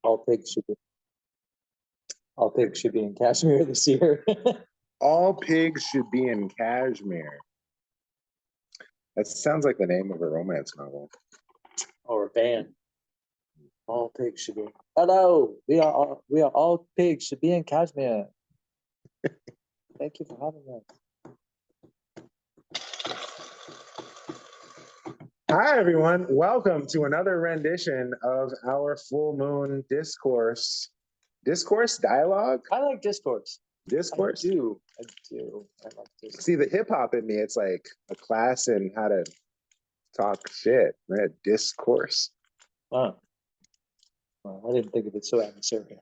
All pigs should be. All pigs should be in Kashmir this year. All pigs should be in Kashmir. That sounds like the name of a romance novel. Or a band. All pigs should be. Hello, we are all pigs should be in Kashmir. Thank you for having us. Hi, everyone. Welcome to another rendition of our full moon discourse. Discourse? Dialogue? I like discourse. Discourse? I do. I like discourse. See, the hip hop in me, it's like a class in how to talk shit, right? Discourse. Wow. Well, I didn't think of it so atmospheric.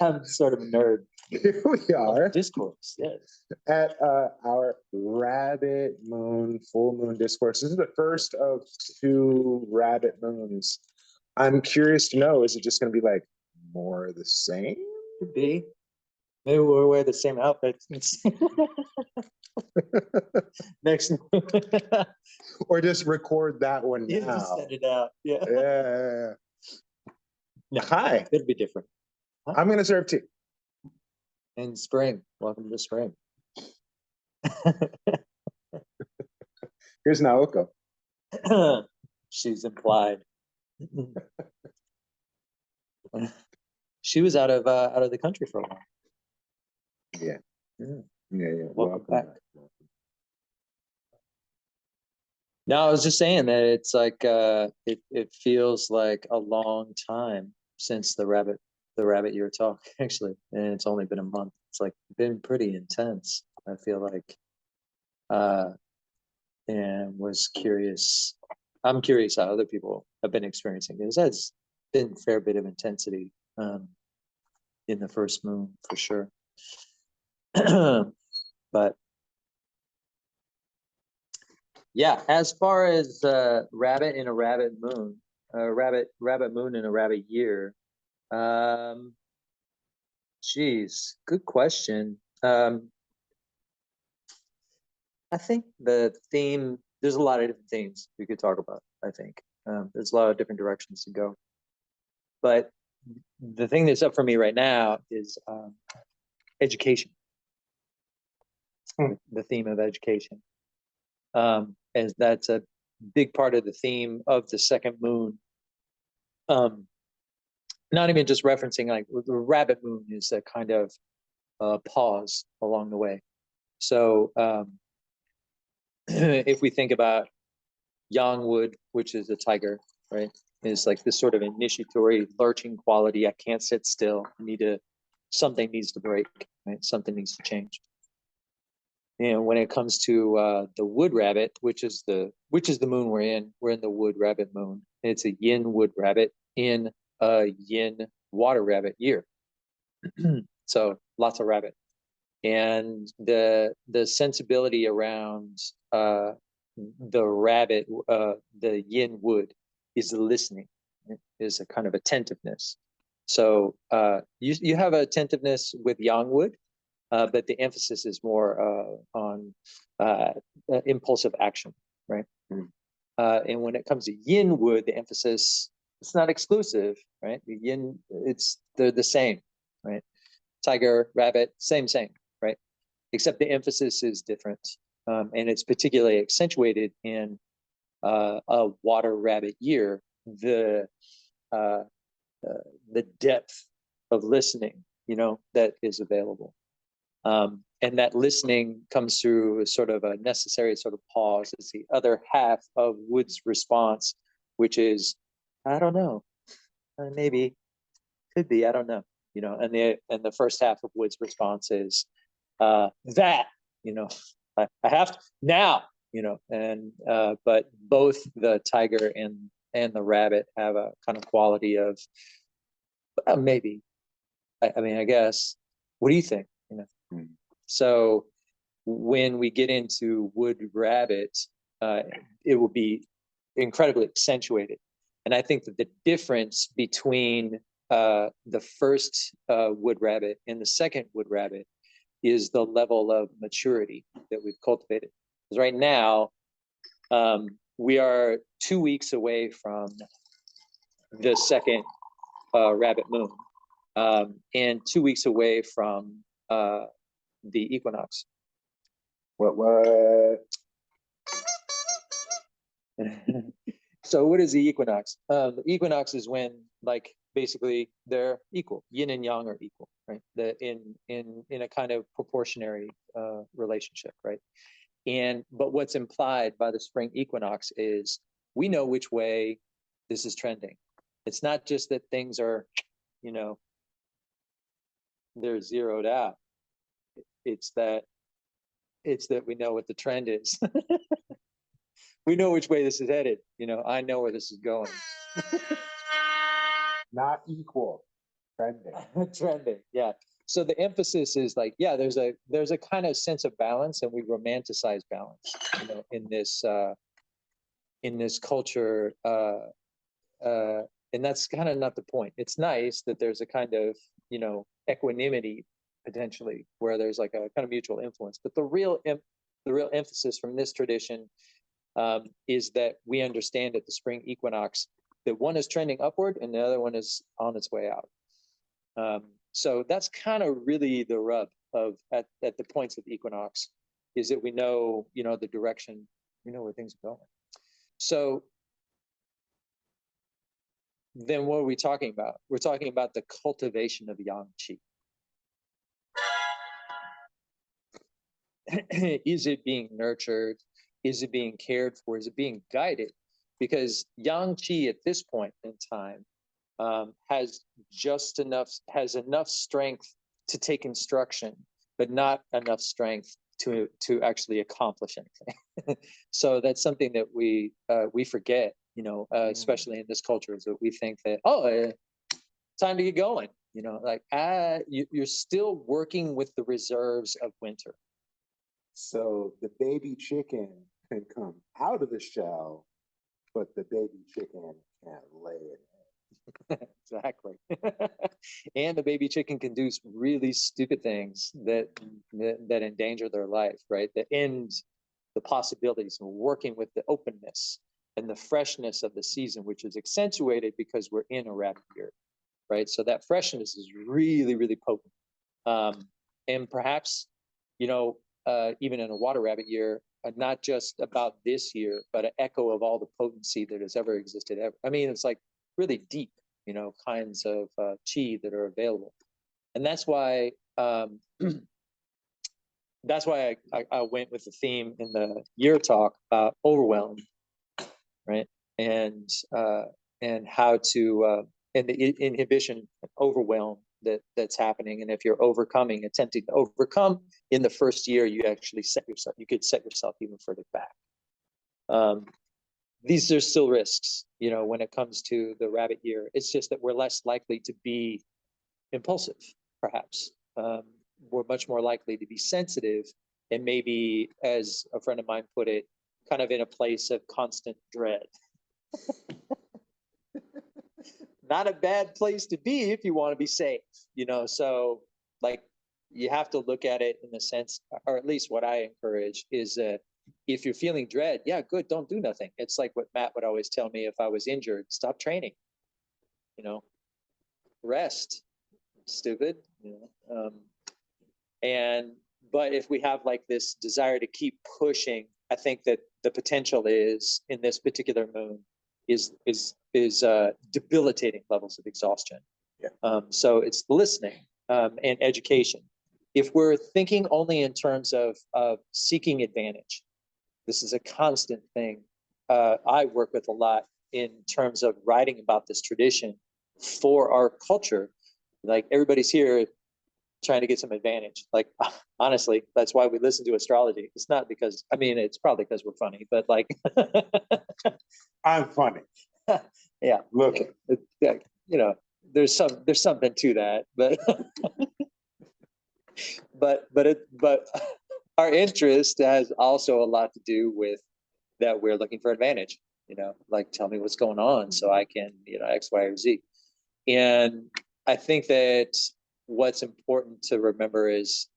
I'm sort of a nerd. Here we are. Discourse, yes. At our rabbit moon, full moon discourse. This is the first of 2 rabbit moons. I'm curious to know, is it just going to be like more of the same? Could be. Maybe we'll wear the same outfits. Next. Or just record that one now. Yeah, just send it out. Yeah. Yeah. No, Hi. it'll be different. Huh? I'm going to serve tea. In spring. Welcome to spring. Here's Naoko. She's implied. She was out of the country for a while. Yeah. Welcome back. No, I was just saying that it's like it feels like a long time since the rabbit year talk, actually, and it's only been a month. It's like been pretty intense, I feel like, and was curious. I'm curious how other people have been experiencing it. There's been a fair bit of intensity in the first moon for sure. But yeah, as far as rabbit in a rabbit moon, rabbit moon in a rabbit year, geez, good question. I think the theme, there's a lot of different themes we could talk about. I think there's a lot of different directions to go, but the thing that's up for me right now is education. The theme of education, as that's a big part of the theme of the second moon. Not even just referencing, like the rabbit moon is a kind of pause along the way. So if we think about Yangwood, which is a tiger, right, is like this sort of initiatory lurching quality. I can't sit still. Something needs to break, right? Something needs to change. And when it comes to the wood rabbit, which is the moon we're in the wood rabbit moon. It's a yin wood rabbit in a yin water rabbit year. So lots of rabbit. And the sensibility around the rabbit, the yin wood, is listening, is a kind of attentiveness. So you have attentiveness with yang wood, but the emphasis is more on impulsive action, right? And when it comes to yin wood, the emphasis, it's not exclusive, right? The yin, they're the same, right? Tiger, rabbit, same, right? Except the emphasis is different, and it's particularly accentuated in a water rabbit year. The depth of listening, that is available. And that listening comes through sort of a necessary sort of pause. It's the other half of Wood's response, which is, I don't know, maybe, could be, I don't know, and the first half of Wood's response is that, I have to now, and but both the tiger and the rabbit have a kind of quality of maybe. I mean, I guess. What do you think? So when we get into wood rabbit, it will be incredibly accentuated. And I think that the difference between the first wood rabbit and the second wood rabbit is the level of maturity that we've cultivated. Because right now, we are 2 weeks away from the second rabbit moon, and 2 weeks away from the equinox. What? So what is the equinox? The equinox is when, like, basically they're equal. Yin and yang are equal, right? In a kind of proportionary relationship, right? But what's implied by the spring equinox is we know which way this is trending. It's not just that things are, they're zeroed out. It's that we know what the trend is. We know which way this is headed. I know where this is going. Not equal. Trending. Trending, yeah. So the emphasis is like, yeah, there's a kind of sense of balance, and we romanticize balance, in this culture, and that's kind of not the point. It's nice that there's a kind of equanimity potentially, where there's like a kind of mutual influence. But the real emphasis from this tradition is that we understand at the spring equinox that one is trending upward and the other one is on its way out. So that's kind of really the rub of at the points of the equinox, is that we know, the direction, we know where things are going. So then what are we talking about? We're talking about the cultivation of yang qi. Is it being nurtured? Is it being cared for? Is it being guided? Because yang qi at this point in time has enough strength to take instruction, but not enough strength to actually accomplish anything. So that's something that we forget, especially in this culture, is that we think that, time to get going. You're still working with the reserves of winter. So the baby chicken can come out of the shell, but the baby chicken can't lay it. Exactly. And the baby chicken can do really stupid things that endanger their life, right? That end the possibilities of working with the openness and the freshness of the season, which is accentuated because we're in a rabbit year, right? So that freshness is really, really potent. And perhaps, even in a water rabbit year, not just about this year, but an echo of all the potency that has ever existed ever. I mean, it's like really deep, kinds of chi that are available. And that's why I went with the theme in the year talk about overwhelm, right? And how to and the inhibition, overwhelm that's happening. And if you're attempting to overcome in the first year, you actually you could set yourself even further back. These are still risks, when it comes to the rabbit year. It's just that we're less likely to be impulsive, perhaps. We're much more likely to be sensitive, and maybe, as a friend of mine put it, kind of in a place of constant dread. Not a bad place to be if you want to be safe, so like you have to look at it in the sense, or at least what I encourage is if you're feeling dread, yeah, good, don't do nothing. It's like what Matt would always tell me if I was injured: stop training, rest, stupid, but if we have like this desire to keep pushing, I think that the potential is, in this particular moon, is debilitating levels of exhaustion. Yeah. So it's listening and education. If we're thinking only in terms of seeking advantage, this is a constant thing I work with a lot in terms of writing about this tradition for our culture. Like, everybody's here trying to get some advantage. Like, honestly, that's why we listen to astrology. It's not because, it's probably because we're funny, but like, I'm funny. Yeah. Look, there's something to that, but our interest has also a lot to do with that we're looking for advantage. Like, tell me what's going on so I can, X, Y, or Z. And I think that what's important to remember is,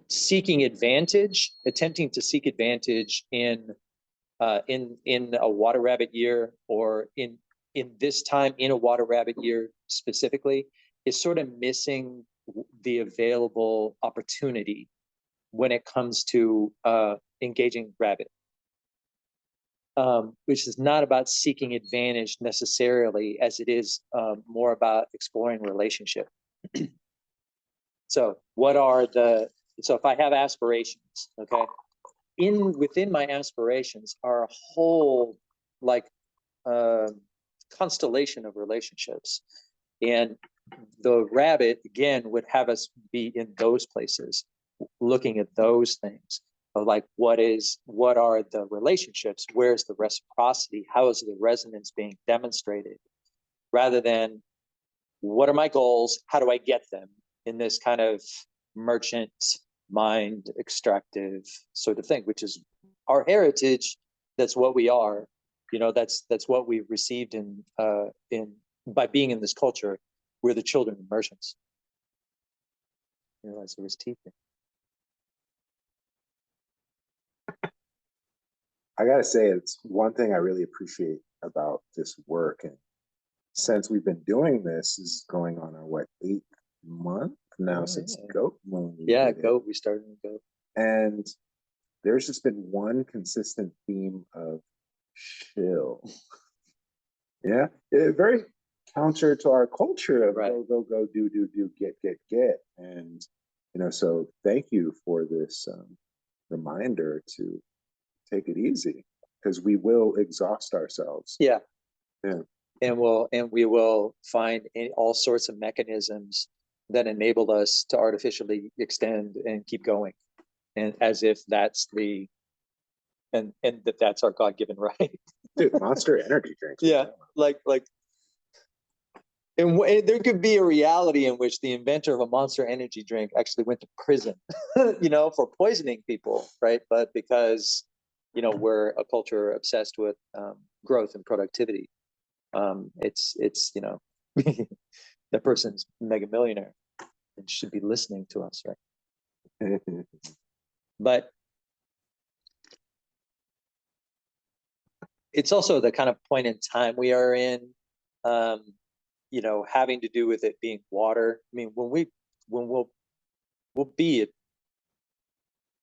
seeking advantage, attempting to seek advantage in a water rabbit year, or in in this time in a water rabbit year specifically is sort of missing the available opportunity when it comes to engaging rabbit, which is not about seeking advantage necessarily, as it is more about exploring relationship. So so if I have aspirations, okay, within my aspirations are a whole like constellation of relationships. And the rabbit, again, would have us be in those places, looking at those things of like, what are the relationships? Where's the reciprocity? How is the resonance being demonstrated? Rather than, what are my goals? How do I get them? In this kind of merchant mind extractive sort of thing, which is our heritage. That's what we are. That's what we've received in by being in this culture. We're the children of merchants. I realized there was teeth there. I gotta say, it's one thing I really appreciate about this work, and since we've been doing this, is going on our 8th month now since Goat Moon. Yeah, Goat. We started in Goat, and there's just been one consistent theme of chill. Yeah, very counter to our culture of go, do, get, and so thank you for this reminder to take it easy, because we will exhaust ourselves. Yeah. Yeah. And we will find all sorts of mechanisms that enable us to artificially extend and keep going, and as if that's that's our God-given right. Dude, Monster energy drinks. Yeah, and there could be a reality in which the inventor of a Monster energy drink actually went to prison, for poisoning people, right? But because we're a culture obsessed with growth and productivity, it's that person's mega millionaire and should be listening to us, right? But it's also the kind of point in time we are in, having to do with it being water. I mean, when we'll be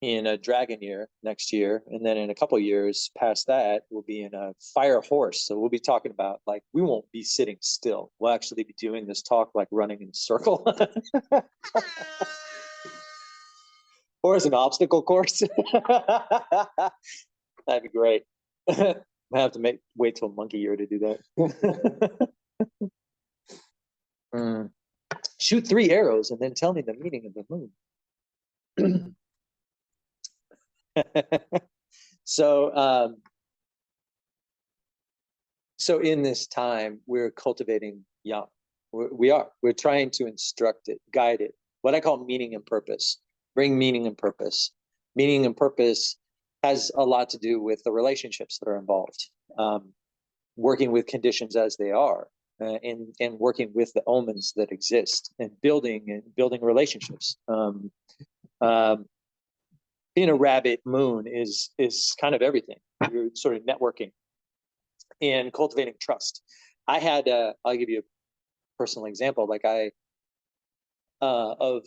in a dragon year next year, and then in a couple of years past that, we'll be in a fire horse. So we'll be talking about, like, we won't be sitting still. We'll actually be doing this talk like running in a circle. Or as an obstacle course. That'd be great. I have to wait till monkey year to do that. Shoot 3 arrows and then tell me the meaning of the moon. So in this time, we're cultivating yang. We're trying to instruct it, guide it. What I call meaning and purpose. Bring meaning and purpose. Meaning and purpose has a lot to do with the relationships that are involved. Working with conditions as they are, and working with the omens that exist, and building relationships. Being a rabbit moon is kind of everything. You're sort of networking and cultivating trust. I had I'll give you a personal example. Like of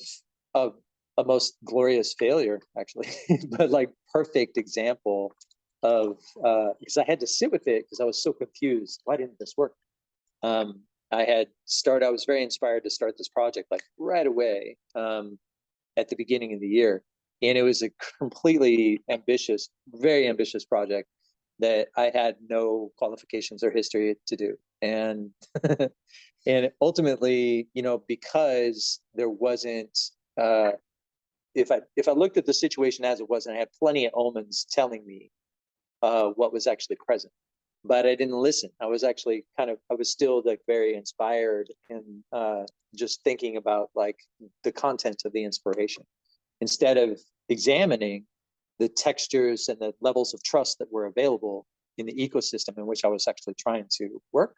a most glorious failure, actually, but like perfect example of because I had to sit with it because I was so confused. Why didn't this work? I was very inspired to start this project like right away at the beginning of the year. And it was a completely ambitious, very ambitious project that I had no qualifications or history to do. And and ultimately, because there wasn't if I looked at the situation as it was, and I had plenty of omens telling me what was actually present, but I didn't listen. I was actually I was still like very inspired and just thinking about like the content of the inspiration, instead of examining the textures and the levels of trust that were available in the ecosystem in which I was actually trying to work.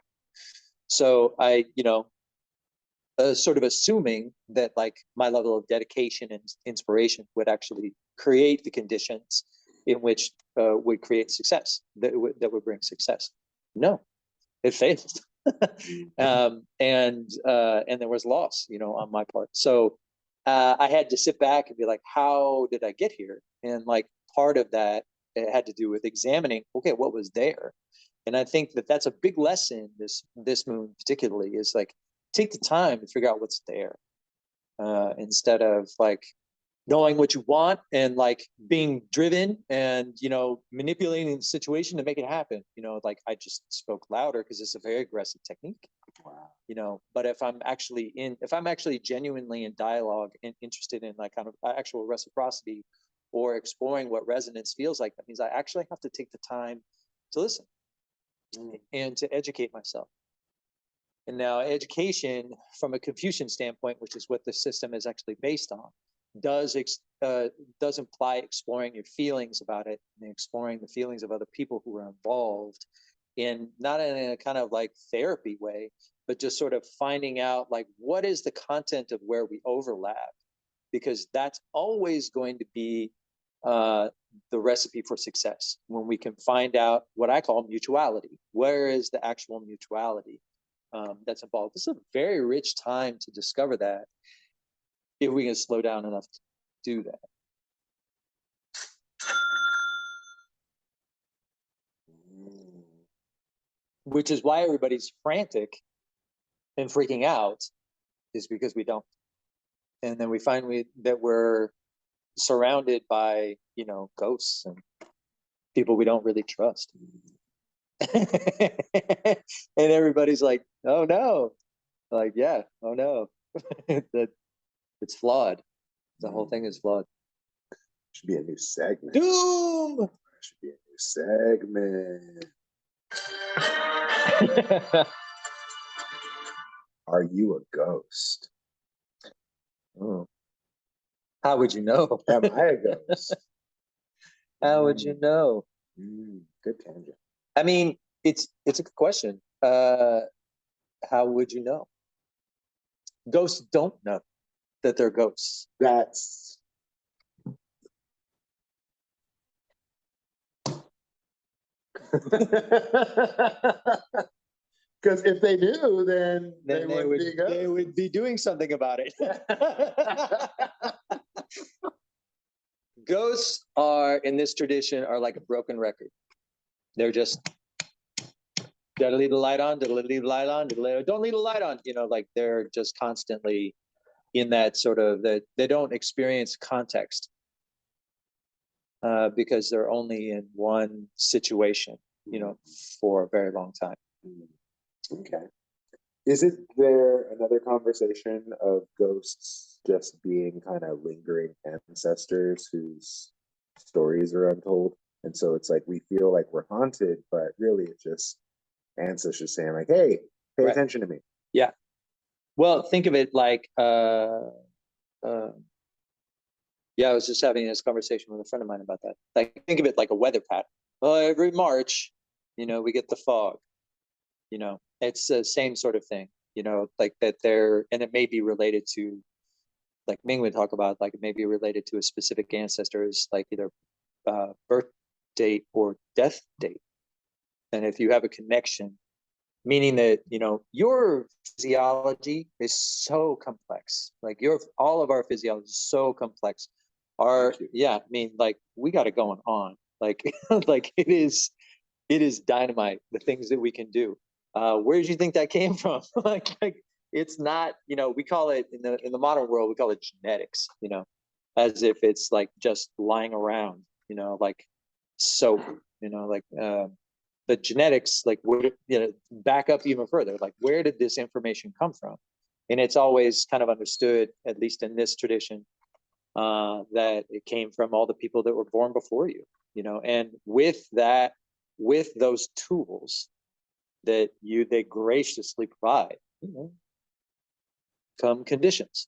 So I, sort of assuming that like my level of dedication and inspiration would actually create the conditions in which would create success, that would bring success. No, it failed. And there was loss, on my part. So I had to sit back and be like, how did I get here? And like part of that, it had to do with examining, okay, what was there? And I think that that's a big lesson, this moon particularly, is like, take the time to figure out what's there, instead of like knowing what you want and like being driven and manipulating the situation to make it happen. Like I just spoke louder because it's a very aggressive technique. Wow. But if I'm actually genuinely in dialogue and interested in like kind of actual reciprocity or exploring what resonance feels like, that means I actually have to take the time to listen and to educate myself. And now education from a Confucian standpoint, which is what the system is actually based on, does imply exploring your feelings about it and exploring the feelings of other people who are involved, in not in a kind of like therapy way, but just sort of finding out like what is the content of where we overlap, because that's always going to be the recipe for success, when we can find out what I call mutuality. Where is the actual mutuality that's involved? This is a very rich time to discover that, if we can slow down enough to do that. Which is why everybody's frantic and freaking out, is because we don't. And then we find that we're surrounded by, ghosts and people we don't really trust. And everybody's like, oh no. Like, yeah, oh no. That it's flawed. The whole thing is flawed. Should be a new segment. Doom! Should be a new segment. Are you a ghost? Oh. How would you know? Am I a ghost? How would you know? Good tangent. I mean, it's a good question. How would you know? Ghosts don't know that they're ghosts. That's because if they do, then they would be doing something about it. Ghosts are, in this tradition, are like a broken record. They're just, gotta leave the light on, gotta leave the light on, don't leave the light on. Like they're just constantly in that sort of, that they don't experience context, because they're only in one situation, for a very long time. Okay. Isn't there another conversation of ghosts just being kind of lingering ancestors whose stories are untold? And so it's like we feel like we're haunted, but really it's just ancestors saying like, hey, pay attention to me. Yeah. Well, think of it like, I was just having this conversation with a friend of mine about that. Like, think of it like a weather pattern. Well, every March, we get the fog. It's the same sort of thing. Like that and it may be related to, like Ming would talk about, like it may be related to a specific ancestor's, like either birth date or death date. And if you have a connection, meaning that, your physiology is so complex, like all of our physiology is so complex. I mean, like we got it going on, like, like it is dynamite, the things that we can do. Where did you think that came from? like it's not, we call it in the modern world, we call it genetics, as if it's like just lying around, like soap, like the genetics, like back up even further, like where did this information come from? And it's always kind of understood, at least in this tradition, that it came from all the people that were born before you, and with those tools that they graciously provide, come conditions.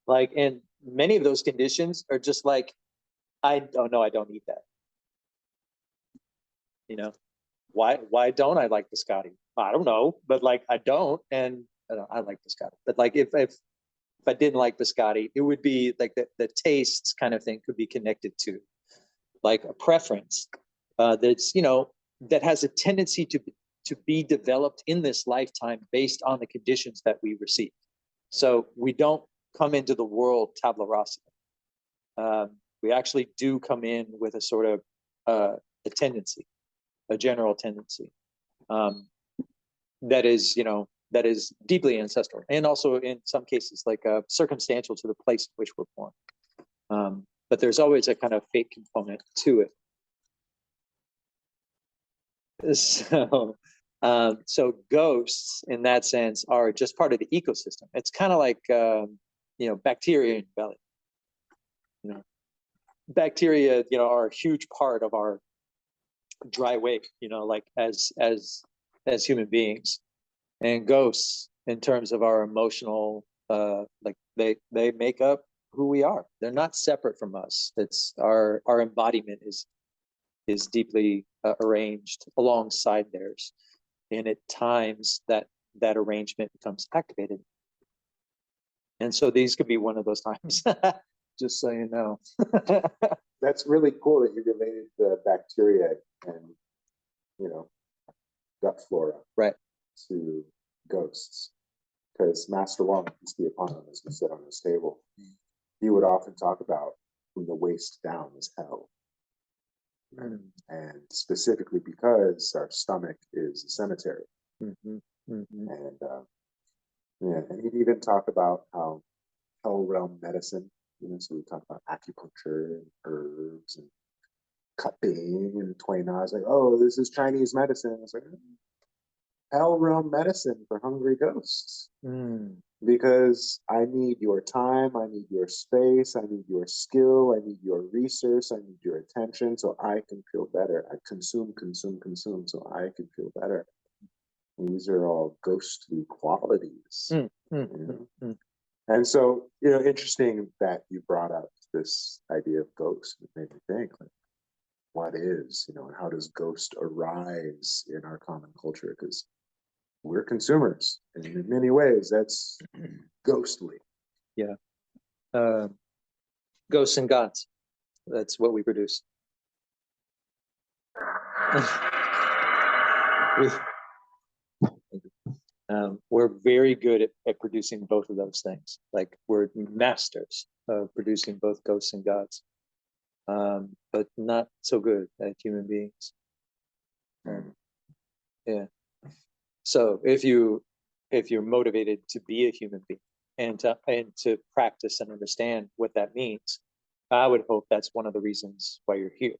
Like, and many of those conditions are just like, I don't need that. Why don't I like biscotti? I don't know, but like I don't, and I like biscotti. But like if I didn't like biscotti, it would be like the tastes kind of thing could be connected to like a preference that's that has a tendency to be developed in this lifetime based on the conditions that we receive. So we don't come into the world tabula rasa. We actually do come in with a sort of a tendency, a general tendency that is, that is deeply ancestral, and also in some cases like circumstantial to the place in which we're born. But there's always a kind of fate component to it. So, so ghosts, in that sense, are just part of the ecosystem. It's kind of like bacteria in your belly. Bacteria, are a huge part of our dry weight. Like as human beings, and ghosts, in terms of our emotional, like they make up who we are. They're not separate from us. It's our embodiment is deeply arranged alongside theirs, and at times that arrangement becomes activated, and so these could be one of those times. Just so you know. That's really cool that you related the bacteria and gut flora right to ghosts, because Master Wong, peace be upon him, as we sit on this table, he would often talk about from the waist down is hell. And specifically because our stomach is a cemetery. And and he'd even talk about how hell realm medicine, so we talk about acupuncture and herbs and cupping and Tuina. Like, oh, this is Chinese medicine. It's like hell realm medicine for hungry ghosts. Because I need your time, I need your space, I need your skill, I need your resource, I need your attention so I can feel better. I consume so I can feel better. And these are all ghostly qualities. And so, interesting that you brought up this idea of ghost. It made me think, like, what is, and how does ghost arise in our common culture? Because we're consumers, and in many ways that's ghostly. Yeah. Ghosts and gods, that's what we produce. We're very good at producing both of those things. Like, we're masters of producing both ghosts and gods, but not so good at human beings. Yeah. So if you're motivated to be a human being and to practice and understand what that means, I would hope that's one of the reasons why you're here.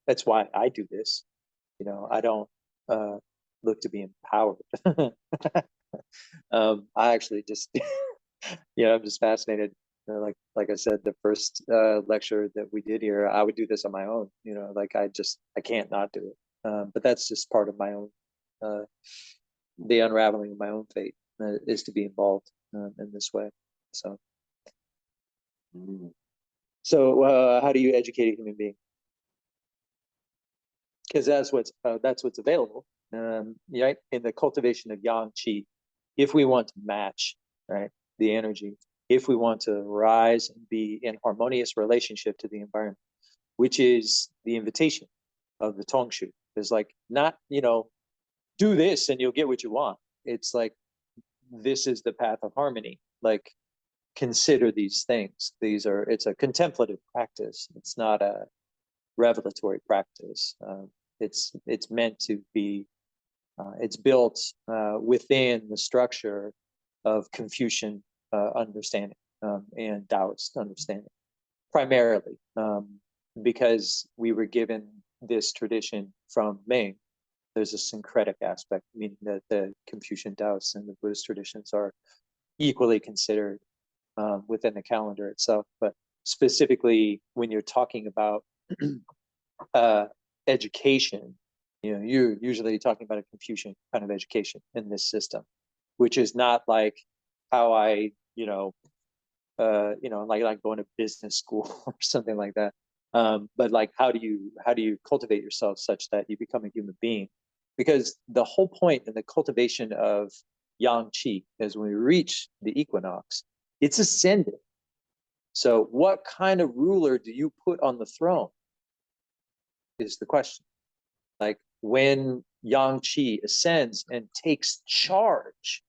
That's why I do this. I don't look to be empowered. I actually just, I'm just fascinated. Like I said, the first lecture that we did here, I would do this on my own. Like I can't not do it. But that's just part of my own, the unraveling of my own fate is to be involved in this way. So, how do you educate a human being? Because that's what's available. Right, in the cultivation of yang qi, if we want to match, right, the energy, if we want to rise and be in harmonious relationship to the environment, which is the invitation of the tongshu, is like, not, do this and you'll get what you want. It's like, this is the path of harmony. Like, consider these things. It's a contemplative practice. It's not a revelatory practice. It's meant to be, it's built within the structure of Confucian understanding and Taoist understanding, primarily, because we were given this tradition from Ming. There's a syncretic aspect, meaning that the Confucian Taoists and the Buddhist traditions are equally considered within the calendar itself. But specifically, when you're talking about education, you're usually talking about a Confucian kind of education in this system, which is not like how I, like going to business school or something like that. But like, how do you cultivate yourself such that you become a human being? Because the whole point in the cultivation of yang qi is when we reach the equinox, it's ascended. So what kind of ruler do you put on the throne is the question. Like, when yang qi ascends and takes charge,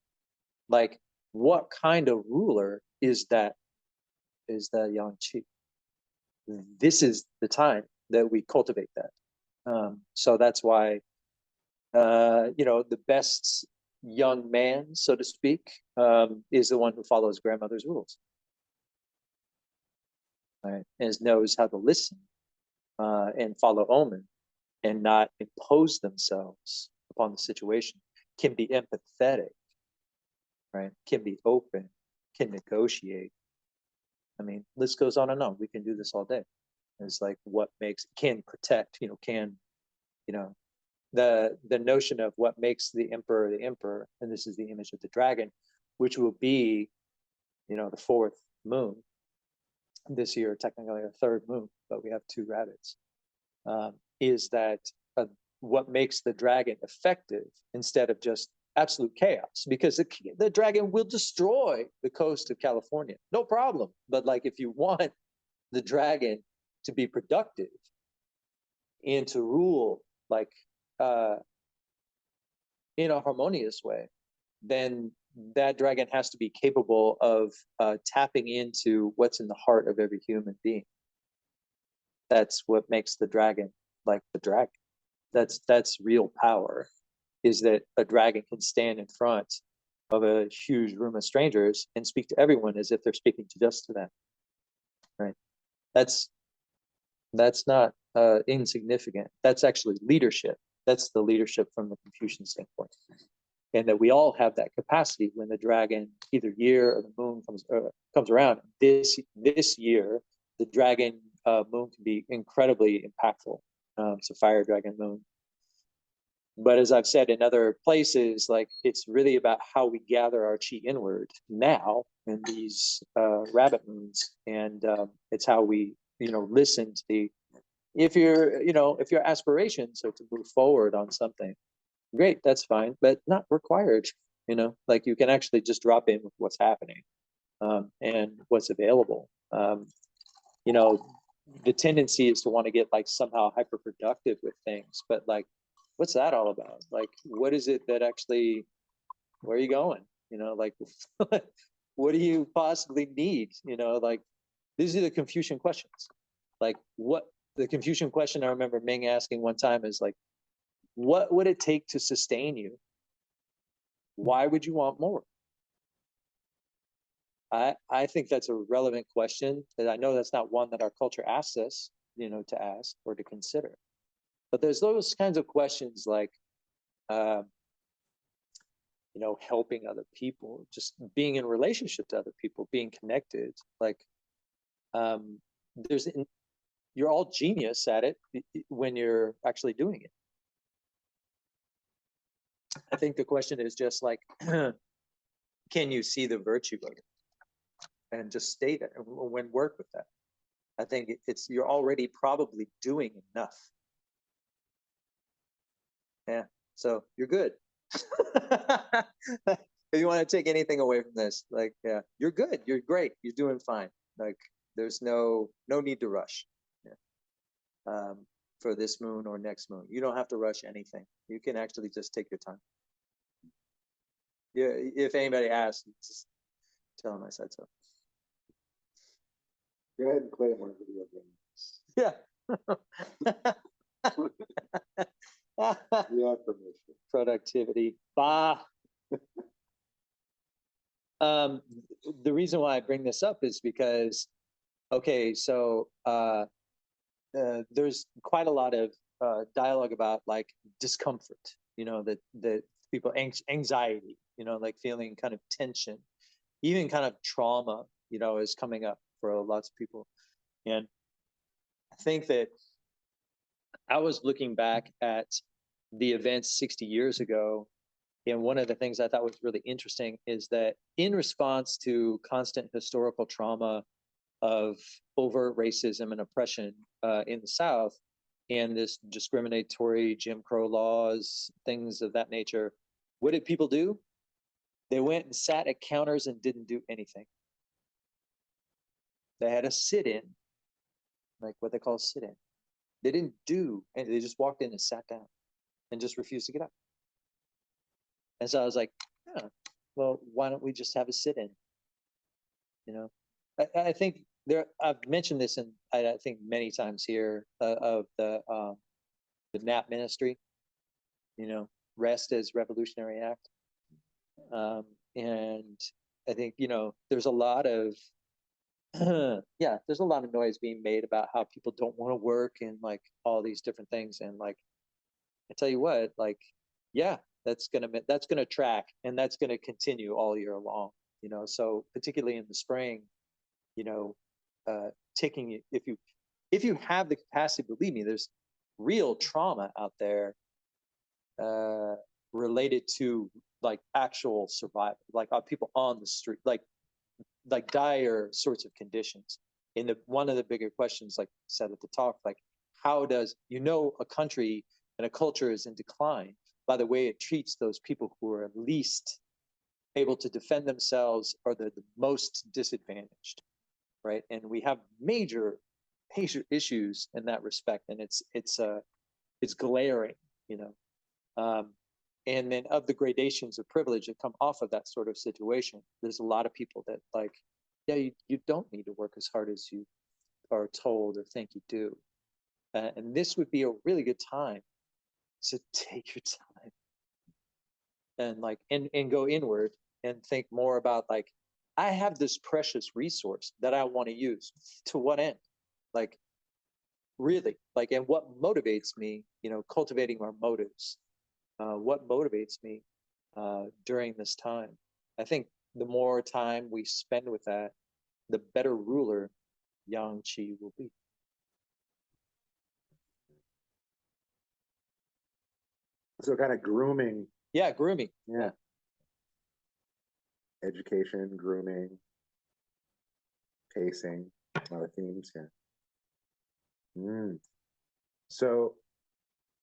like what kind of ruler is that yang qi? This is the time that we cultivate that. So that's why, the best young man, so to speak, is the one who follows grandmother's rules, right? And knows how to listen and follow omen and not impose themselves upon the situation, can be empathetic, right? Can be open, can negotiate. I mean, list goes on and on. We can do this all day. It's like what makes, can protect, the notion of what makes the emperor, and this is the image of the dragon, which will be, the fourth moon this year, technically a third moon, but we have two rabbits, is that what makes the dragon effective instead of just absolute chaos, because the dragon will destroy the coast of California, no problem. But like, if you want the dragon to be productive and to rule like in a harmonious way, then that dragon has to be capable of tapping into what's in the heart of every human being. That's what makes the dragon like the dragon. That's real power, is that a dragon can stand in front of a huge room of strangers and speak to everyone as if they're speaking just to them, right? That's not insignificant. That's actually leadership. That's the leadership from the Confucian standpoint. And that we all have that capacity when the dragon, either year or the moon comes around. This year, the dragon moon can be incredibly impactful. It's a fire dragon moon. But as I've said in other places, like, it's really about how we gather our chi inward now in these rabbit moons, and it's how we, listen to the. If your aspirations are to move forward on something, great, that's fine, but not required. Like, you can actually just drop in with what's happening and what's available. The tendency is to want to get like somehow hyper productive with things, but like, what's that all about? Like, what is it that actually, where are you going? Like, what do you possibly need? Like, these are the Confucian questions. Like, what the Confucian question I remember Ming asking one time is like, what would it take to sustain you? Why would you want more? I think that's a relevant question, that I know that's not one that our culture asks us, to ask or to consider. But there's those kinds of questions like, helping other people, just being in relationship to other people, being connected. Like, you're all genius at it when you're actually doing it. I think the question is just like, can you see the virtue of it and just state it and work with that? I think you're already probably doing enough. Yeah, so you're good. If you want to take anything away from this, like, yeah, you're good, you're great, you're doing fine. Like, there's no need to rush. Yeah. For this moon or next moon, you don't have to rush anything. You can actually just take your time. Yeah, if anybody asks, just tell them I said so. Go ahead and play more video games. Yeah. Yeah, permission. Productivity. Bah. The reason why I bring this up is because, okay, so there's quite a lot of dialogue about like discomfort, that people, anxiety, like feeling kind of tension, even kind of trauma, is coming up for lots of people. And I think that I was looking back at the events 60 years ago, and one of the things I thought was really interesting is that in response to constant historical trauma of overt racism and oppression in the South, and this discriminatory Jim Crow laws, things of that nature, what did people do? They went and sat at counters and didn't do anything. They had a sit-in, like what they call sit-in. They didn't do, and they just walked in and sat down. and just refused to get up. And so I was like, yeah, well, why don't we just have a sit-in? You know, I think I've mentioned this, and I think many times here, of the NAP ministry, you know, rest as revolutionary act. And I think, you know, there's a lot of, yeah, there's a lot of noise being made about how people don't want to work and like all these different things. And like, I tell you what, like, yeah, that's gonna track, and that's gonna continue all year long, you know. So particularly in the spring, you know, taking it, if you have the capacity, believe me, there's real trauma out there related to like actual survival, like people on the street, like dire sorts of conditions. And one of the bigger questions, like I said at the talk, like how does, you know, a country and a culture is in decline by the way it treats those people who are least able to defend themselves or the most disadvantaged, right? And we have major issues in that respect, and it's glaring, you know. And then of the gradations of privilege that come off of that sort of situation, there's a lot of people that like, yeah, you don't need to work as hard as you are told or think you do. And this would be a really good time to take your time and like, and go inward and think more about like, I have this precious resource that I want to use. To what end? Like, really, like, and what motivates me, you know, cultivating our motives. What motivates me during this time. I think the more time we spend with that, the better ruler Yang Qi will be. So kind of grooming. Yeah, grooming. Yeah. Education, grooming, pacing, a lot of themes here. So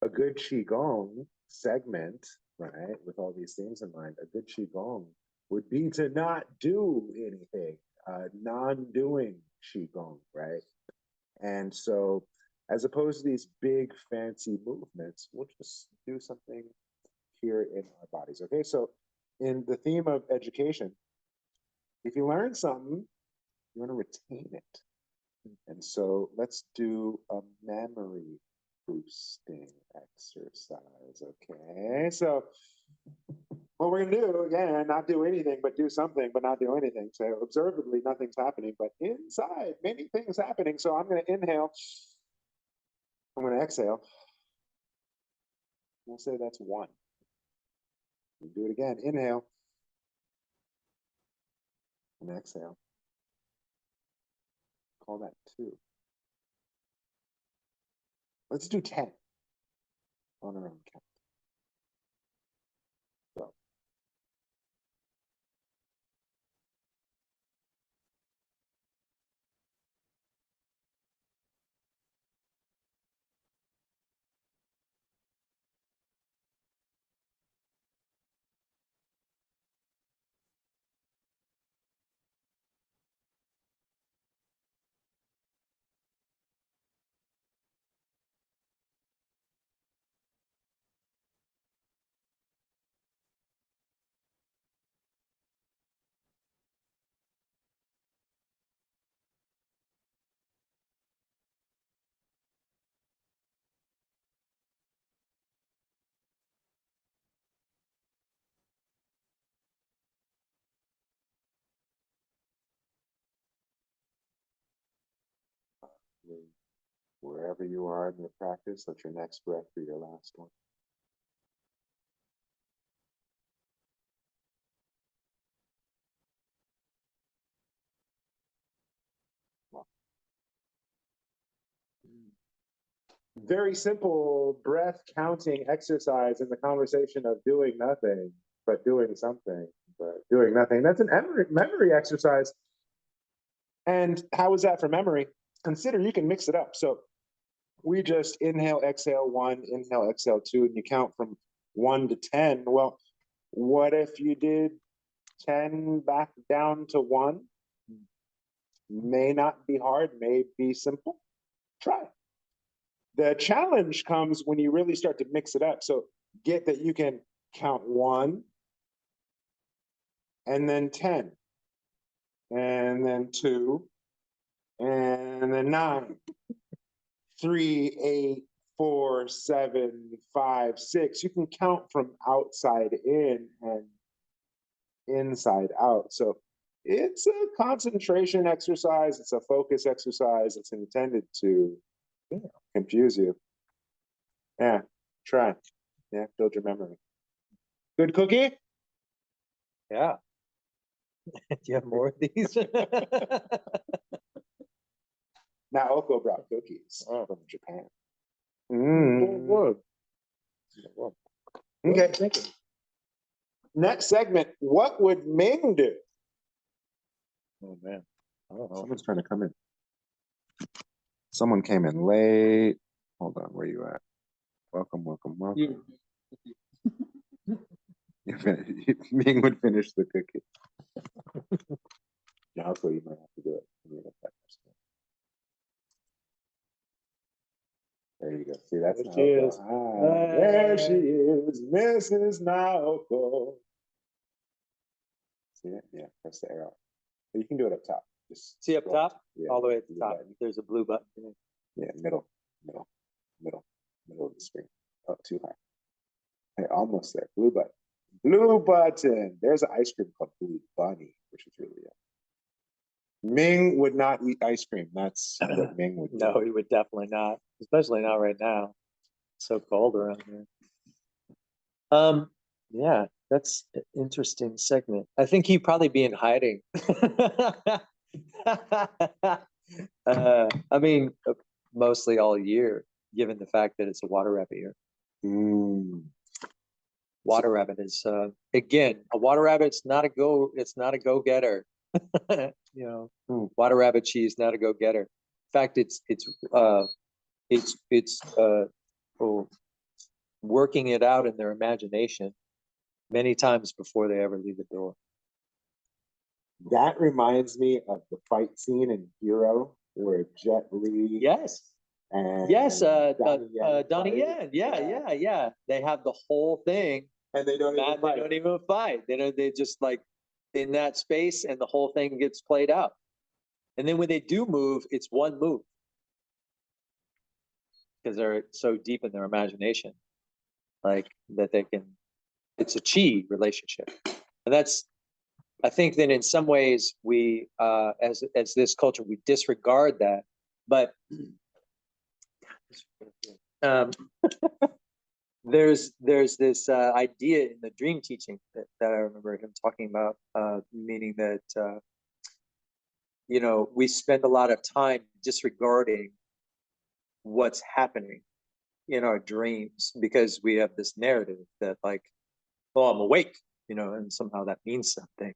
a good Qigong segment, right, with all these things in mind, a good Qigong would be to not do anything, non-doing Qigong, right? And so as opposed to these big fancy movements, we'll just do something here in our bodies, okay? So in the theme of education, if you learn something, you want to retain it. And so let's do a memory boosting exercise, okay? So what we're gonna do, again, not do anything, but do something, but not do anything. So observably, nothing's happening, but inside, many things happening. So I'm gonna inhale, I'm gonna exhale. We'll say that's one. We'll do it again, inhale, and exhale. Call that two. Let's do 10 on our own count. So. Wherever you are in your practice, let your next breath be your last one. Very simple breath counting exercise in the conversation of doing nothing, but doing something, but doing nothing. That's an memory exercise. And how is that for memory? Consider you can mix it up. So we just inhale, exhale 1, inhale, exhale 2, and you count from 1 to 10. Well, what if you did 10 back down to 1? May not be hard, may be simple. Try it. The challenge comes when you really start to mix it up. So get that you can count 1 and then 10 and then 2 and then 9, 3, 8, 4, 7, 5, 6. You can count from outside in and inside out. So it's a concentration exercise. It's a focus exercise. It's intended to confuse you. Yeah, try. Yeah, build your memory. Good cookie? Yeah. Do you have more of these? Naoko brought cookies from Japan. Okay. Next segment. What would Ming do? Oh man. I don't know. Someone's trying to come in. Someone came in late. Hold on, where you at? Welcome, welcome, welcome. Ming would finish the cookie. Naoko, you might have to do it. There you go. See, that's There she is. There she is, Mrs. Naoko. See it? Yeah, press the arrow. But you can do it up top. Just See up scroll. top? Yeah, All the way at the blue top. button. There's a blue button. Yeah, middle of the screen. Oh, too high. Hey, almost there. Blue button. Blue button. There's an ice cream called Blue Bunny, which is really good. Ming would not eat ice cream. That's what Ming would do. No, he would definitely not, especially not right now. It's so cold around here. Yeah, that's an interesting segment. I think he'd probably be in hiding. I mean, mostly all year, given the fact that it's a water rabbit year. Water rabbit is again, a water rabbit's not a go-getter. Water rabbit cheese, not a go-getter. In fact, it's working it out in their imagination many times before they ever leave the door. That reminds me of the fight scene in Hero where Jet Li. Yes. And Donnie Yen. Yeah. They have the whole thing. And they don't even fight. They don't even fight. They just like in that space and the whole thing gets played out. And then when they do move, it's one move. Because they're so deep in their imagination. Like that it's a chi relationship. And I think that in some ways we as this culture, we disregard that. But there's this idea in the dream teaching that I remember him talking about, meaning that we spend a lot of time disregarding what's happening in our dreams because we have this narrative that like, oh, I'm awake, and somehow that means something,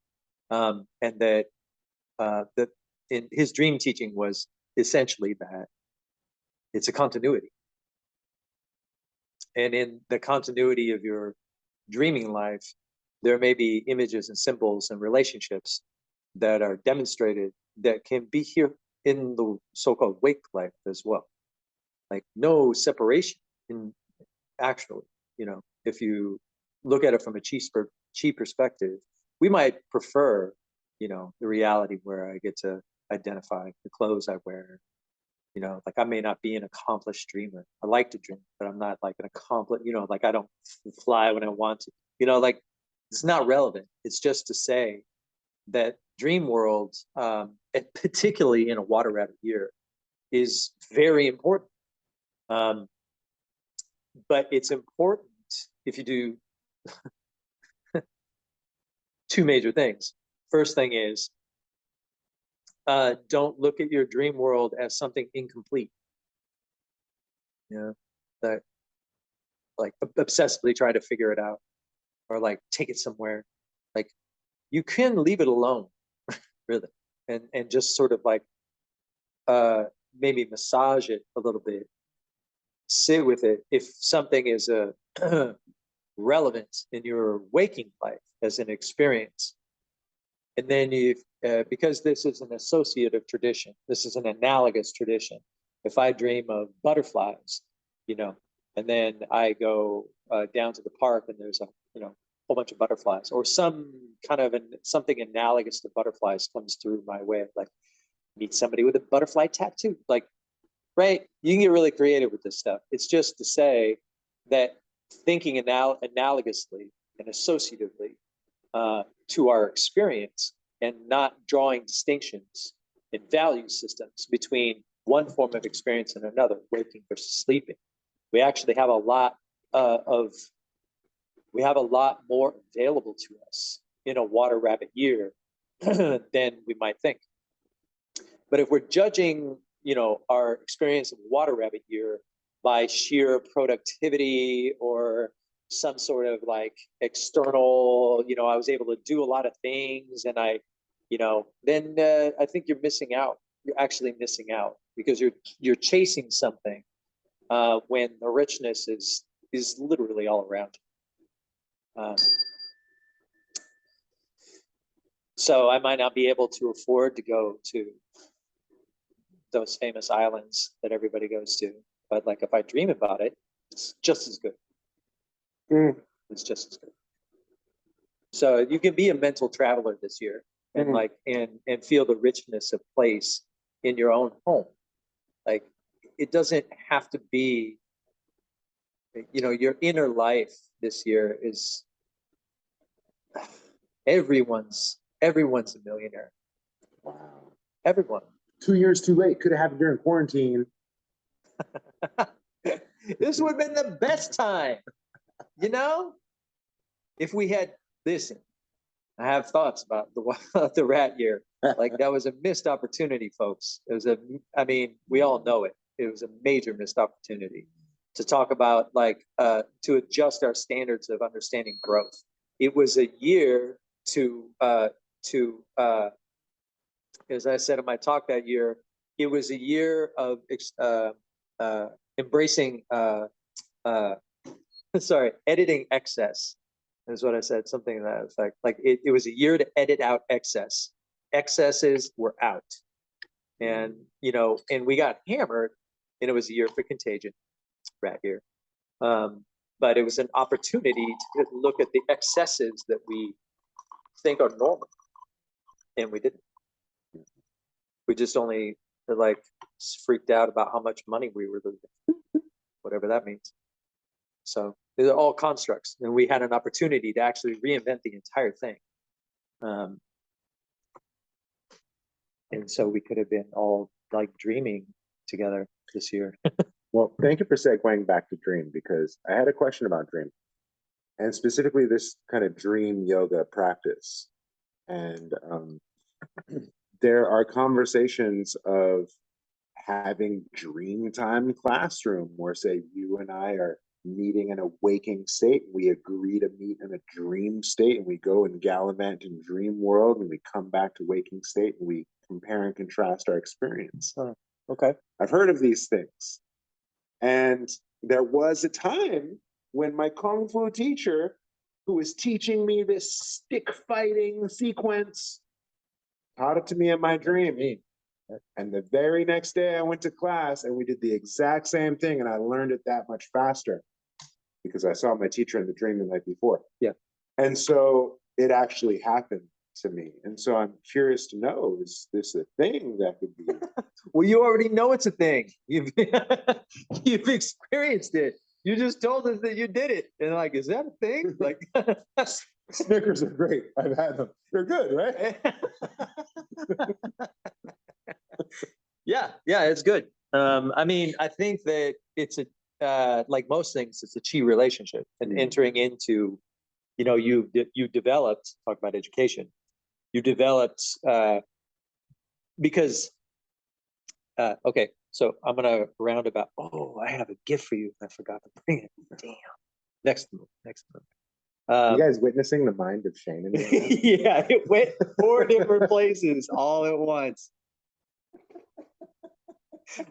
and that in his dream teaching was essentially that it's a continuity. And in the continuity of your dreaming life, there may be images and symbols and relationships that are demonstrated that can be here in the so-called wake life as well. Like no separation in actually, if you look at it from a chi perspective, we might prefer, the reality where I get to identify the clothes I wear. Like I may not be an accomplished dreamer. I like to dream, but I'm not like an accomplished, like I don't fly when I want to, like it's not relevant. It's just to say that dream world, and particularly in a water rabbit year, is very important. But it's important if you do two major things. First thing is, don't look at your dream world as something incomplete. That like obsessively try to figure it out or like take it somewhere. Like you can leave it alone, really, and just sort of like maybe massage it a little bit, sit with it. If something is relevant in your waking life as an experience, and then because this is an associative tradition, this is an analogous tradition. If I dream of butterflies, and then I go down to the park and there's a whole bunch of butterflies, or some kind of something analogous to butterflies comes through my way, like meet somebody with a butterfly tattoo, like, right? You can get really creative with this stuff. It's just to say that thinking analogously and associatively to our experience, and not drawing distinctions in value systems between one form of experience and another, waking versus sleeping. We actually have a lot more available to us in a water rabbit year than we might think. But if we're judging, our experience of water rabbit year by sheer productivity or some sort of like external, I was able to do a lot of things and then I think you're missing out. You're actually missing out because you're chasing something when the richness is literally all around you. So I might not be able to afford to go to those famous islands that everybody goes to, but like if I dream about it, it's just as good. It's just as good. So you can be a mental traveler this year and and feel the richness of place in your own home. Like it doesn't have to be, your inner life this year is everyone's a millionaire. Wow. Everyone. 2 years too late. Could have happened during quarantine. This would have been the best time. If we had, listen, I have thoughts about the rat year. Like that was a missed opportunity, folks. We all know it. It was a major missed opportunity to talk about to adjust our standards of understanding growth. It was a year to as I said in my talk that year, it was a year of embracing editing excess is what I said, something to that effect. Like it was a year to edit out excess. Excesses were out. And, and we got hammered, and it was a year for contagion, rat year. But it was an opportunity to look at the excesses that we think are normal. And we didn't. We just only freaked out about how much money we were losing, whatever that means. So they're all constructs, and we had an opportunity to actually reinvent the entire thing. And so we could have been all dreaming together this year. Well, thank you for segueing back to dream, because I had a question about dream, and specifically this kind of dream yoga practice. And there are conversations of having dream time classroom where, say, you and I are meeting in a waking state. We agree to meet in a dream state, and we go and gallivant in dream world, and we come back to waking state, and we compare and contrast our experience. Okay. I've heard of these things. And there was a time when my Kung Fu teacher, who was teaching me this stick fighting sequence, taught it to me in my dream. And the very next day I went to class and we did the exact same thing, and I learned it that much faster because I saw my teacher in the dream the night before. Yeah. And so it actually happened to me. And so I'm curious to know, is this a thing that could be? Well, you already know it's a thing. You've experienced it. You just told us that you did it. And is that a thing? Snickers are great. I've had them. They're good, right? Yeah, it's good. I think that it's like most things, it's a chi relationship, and entering into, you developed, talk about education, you developed because okay, so I'm gonna roundabout. I have a gift for you. I forgot to bring it. Damn. Next move. You guys witnessing the mind of Seanan? Yeah, it went 4 different places all at once.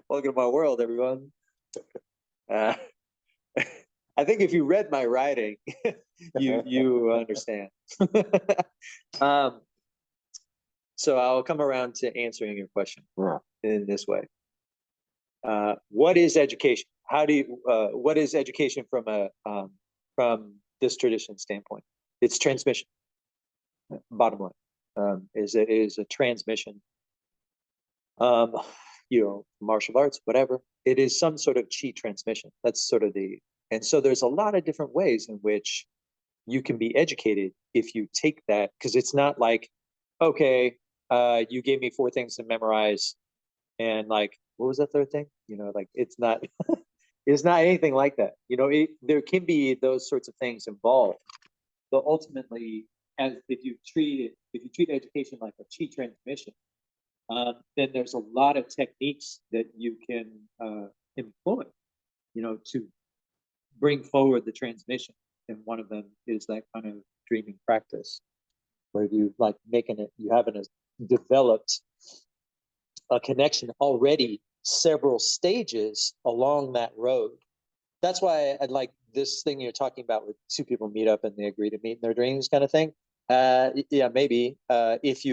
Welcome to my world, everyone. I think if you read my writing, you understand. So I'll come around to answering your question in this way. What is education? What is education from from this tradition standpoint. It's transmission. Bottom line, is a transmission. Martial arts, whatever. It is some sort of chi transmission. That's sort of and so there's a lot of different ways in which you can be educated if you take that, because it's not like, okay, you gave me 4 things to memorize, and like, what was that third thing? Like it's not, it's not anything like that. There can be those sorts of things involved, but ultimately, as if you treat education like a chi transmission, then there's a lot of techniques that you can employ, to bring forward the transmission. And one of them is that kind of dreaming practice, where you like you haven't developed a connection already several stages along that road. That's why I like this thing you're talking about, with 2 people meet up and they agree to meet in their dreams kind of thing. Yeah, maybe if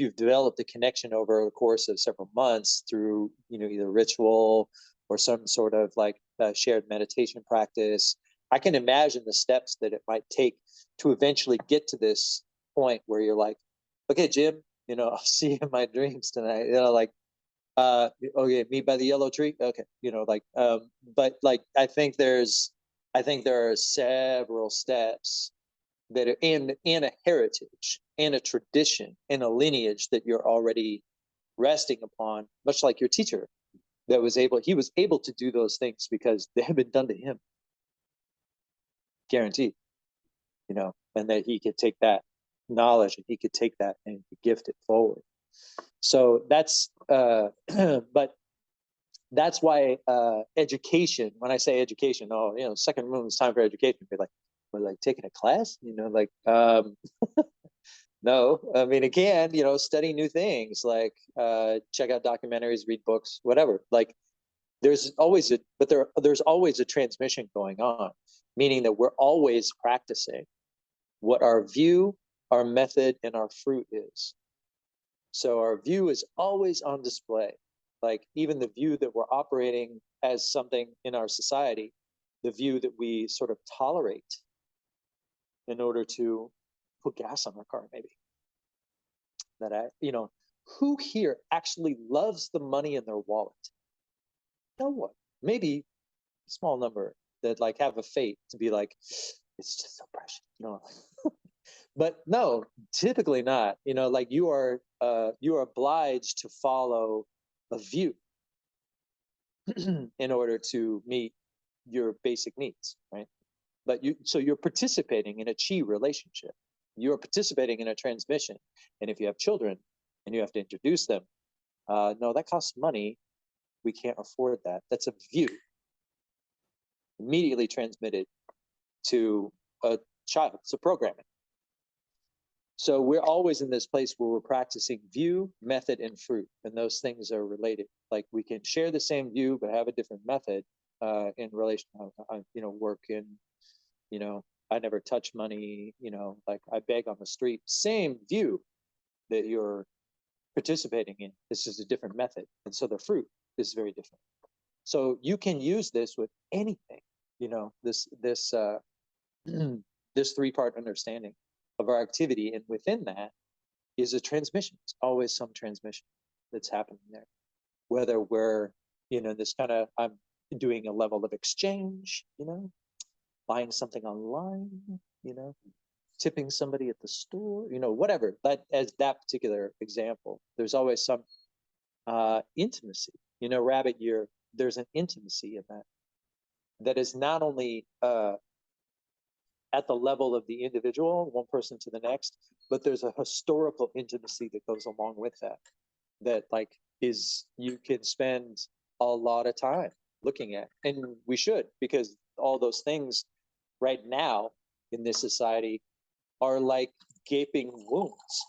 you've developed a connection over the course of several months through, either ritual or some sort of like shared meditation practice, I can imagine the steps that it might take to eventually get to this point where you're like, okay, Jim, I'll see you in my dreams tonight. Okay, meet by the yellow tree. Okay. But like, I think there are several steps that are in a heritage, in a tradition, in a lineage that you're already resting upon, much like your teacher he was able to do those things because they have been done to him. Guaranteed. And that he could take that knowledge and he could take that and gift it forward. So that's but that's why education, when I say education, second moon is time for education. Be like, we're like taking a class, no, I mean, again, study new things, like check out documentaries, read books, whatever. Like there's always a transmission going on, meaning that we're always practicing what our view, our method, and our fruit is. So our view is always on display. Like even the view that we're operating as something in our society, the view that we sort of tolerate in order to put gas on our car, maybe. Who here actually loves the money in their wallet? No one. Maybe a small number that like have a fate to be like, it's just so precious, But no, typically not. Like you are obliged to follow a view in order to meet your basic needs, right? But so you're participating in a chi relationship. You're participating in a transmission. And if you have children and you have to introduce them, no, that costs money. We can't afford that. That's a view immediately transmitted to a child. It's a programming. So we're always in this place where we're practicing view, method, and fruit, and those things are related. Like we can share the same view but have a different method in relation. Work in, I never touch money. Like I beg on the street. Same view that you're participating in. This is a different method, and so the fruit is very different. So you can use this with anything. This this 3-part understanding of our activity, and within that is a transmission. It's always some transmission that's happening there, whether we're this kind of, I'm doing a level of exchange, buying something online, tipping somebody at the store, whatever. That, as that particular example, there's always some intimacy. Rabbit, there's an intimacy in that is not only at the level of the individual, one person to the next, but there's a historical intimacy that goes along with that like you can spend a lot of time looking at, and we should, because all those things right now in this society are like gaping wounds.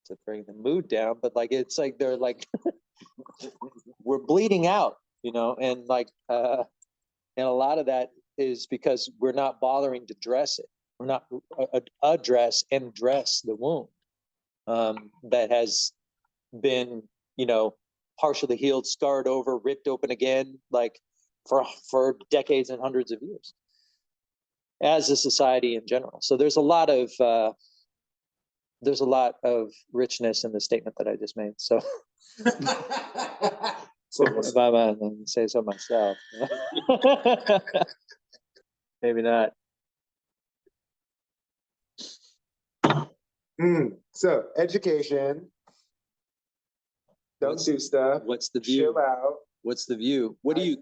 To bring the mood down, but like it's like they're like we're bleeding out, and like and a lot of that is because we're not bothering to dress it. We're not address the wound that has been, partially healed, scarred over, ripped open again. Like for decades and hundreds of years as a society in general. So there's a lot of richness in the statement that I just made. So if I'm say so myself. Maybe not. So education. Don't do stuff. What's the view? Chill out. What's the view? What are you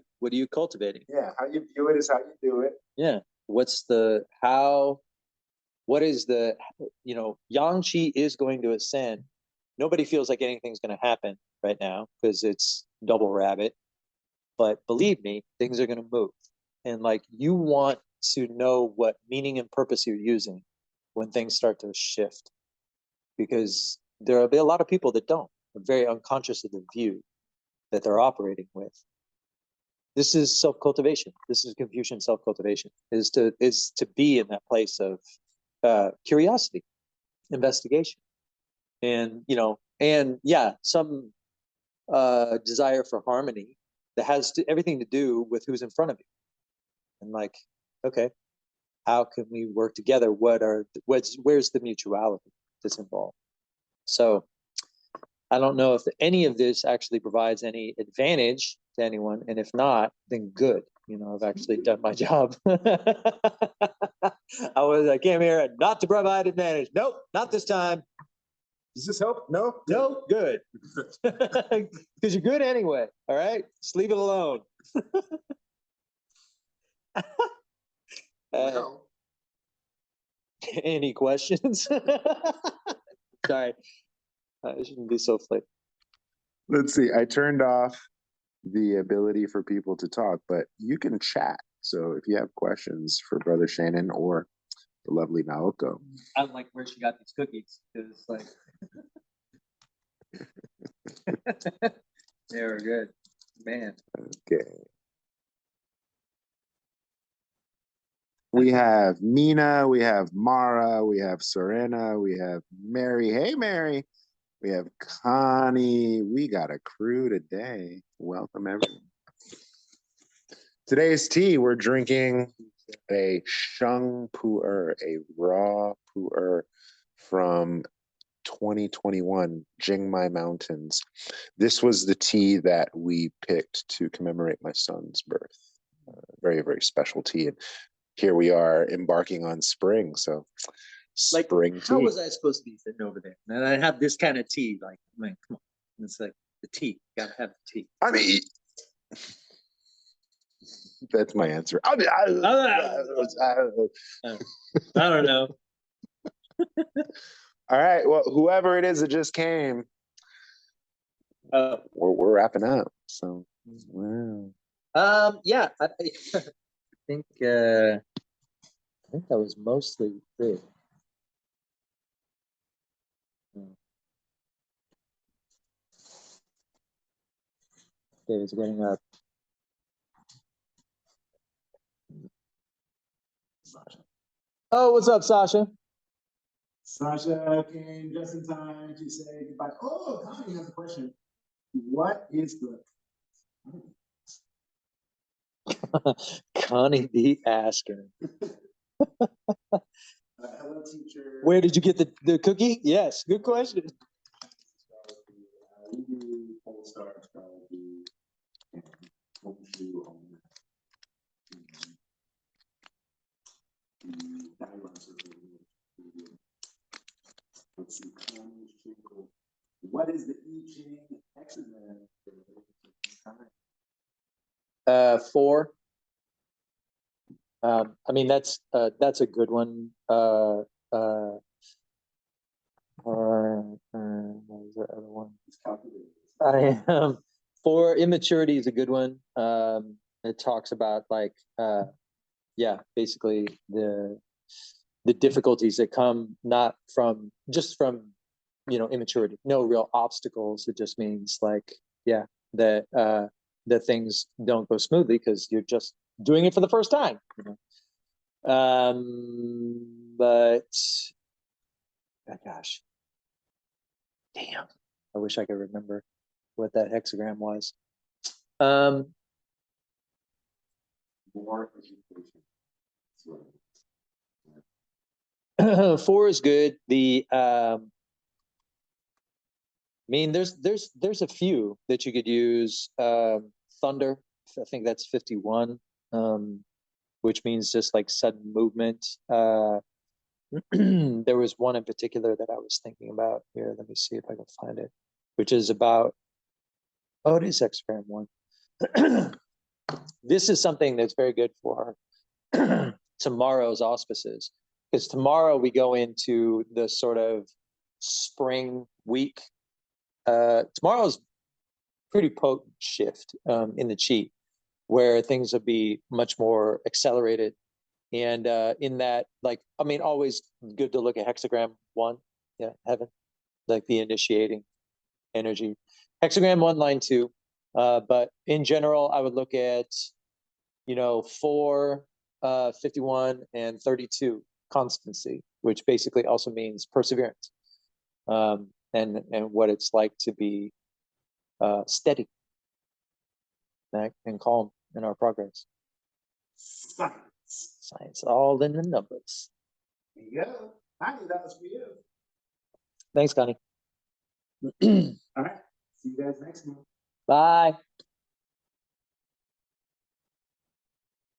cultivating? Yeah, how you view it is how you do it. Yeah. What is the, Yang Qi is going to ascend. Nobody feels like anything's going to happen right now because it's double rabbit. But believe me, things are going to move. And like, you want to know what meaning and purpose you're using when things start to shift, because there will be a lot of people that don't, are very unconscious of the view that they're operating with. This is self-cultivation. This is Confucian self-cultivation, is to be in that place of curiosity, investigation, and some desire for harmony that has everything to do with who's in front of you. And like, okay, how can we work together? Where's the mutuality that's involved? So I don't know if any of this actually provides any advantage to anyone, and if not, then good. I've actually done my job. I came here not to provide advantage. Nope, not this time. Does this help? No? No, good. Because you're good anyway. All right, just leave it alone. Any questions? Sorry, I shouldn't be so flippant. Let's see. I turned off the ability for people to talk, but you can chat. So if you have questions for Brother Shannon or the lovely Naoko. I don't like where she got these cookies, because like they were good, man. Okay. We have Mina, we have Mara, we have Serena, we have Mary. Hey, Mary. We have Connie. We got a crew today. Welcome, everyone. Today's tea, we're drinking a Sheng Pu'er, a raw pu'er from 2021, Jingmai Mountains. This was the tea that we picked to commemorate my son's birth. Very, very special tea. And here we are embarking on spring. So spring tea. How was I supposed to be sitting over there? And I have this kind of tea. Like, man, come on. It's like the tea. You gotta have the tea. I mean, that's my answer. I don't know. All right. Well, whoever it is that just came, we're wrapping up. So, wow. Yeah, I think that was mostly it. David's getting up. Oh, what's up, Sasha? Sasha came just in time to say goodbye. Oh, Connie has a question. What is the Connie the Asker. hello, teacher? Where did you get the cookie? Yes, good question. We do Polestar astrology and Feng on the diagrams of the let's see. What is the I Ching hexagram? 4. I mean, that's a good one. What was the other one? I am 4. Immaturity is a good one. It talks about like basically the difficulties that come not from immaturity. No real obstacles. It just means like that things don't go smoothly because you're just doing it for the first time. But oh gosh, damn, I wish I could remember what that hexagram was. More education. 4 is good. I mean, there's a few that you could use. Thunder, I think that's 51, which means just like sudden movement. There was one in particular that I was thinking about here. Let me see if I can find it, which is about, oh, it is hexagram 1. This is something that's very good for tomorrow's auspices, because tomorrow we go into the sort of spring week. Tomorrow's pretty potent shift in the chi, where things will be much more accelerated. And in that, like, I mean, always good to look at hexagram 1, yeah, heaven, like the initiating energy. Hexagram 1, line 2. But in general, I would look at, 4, 51, and 32, constancy, which basically also means perseverance, and what it's like to be steady, right, and calm in our progress. Science, all in the numbers. There you go. Honey, that was for you. Thanks, Connie. All right. See you guys next month. Bye.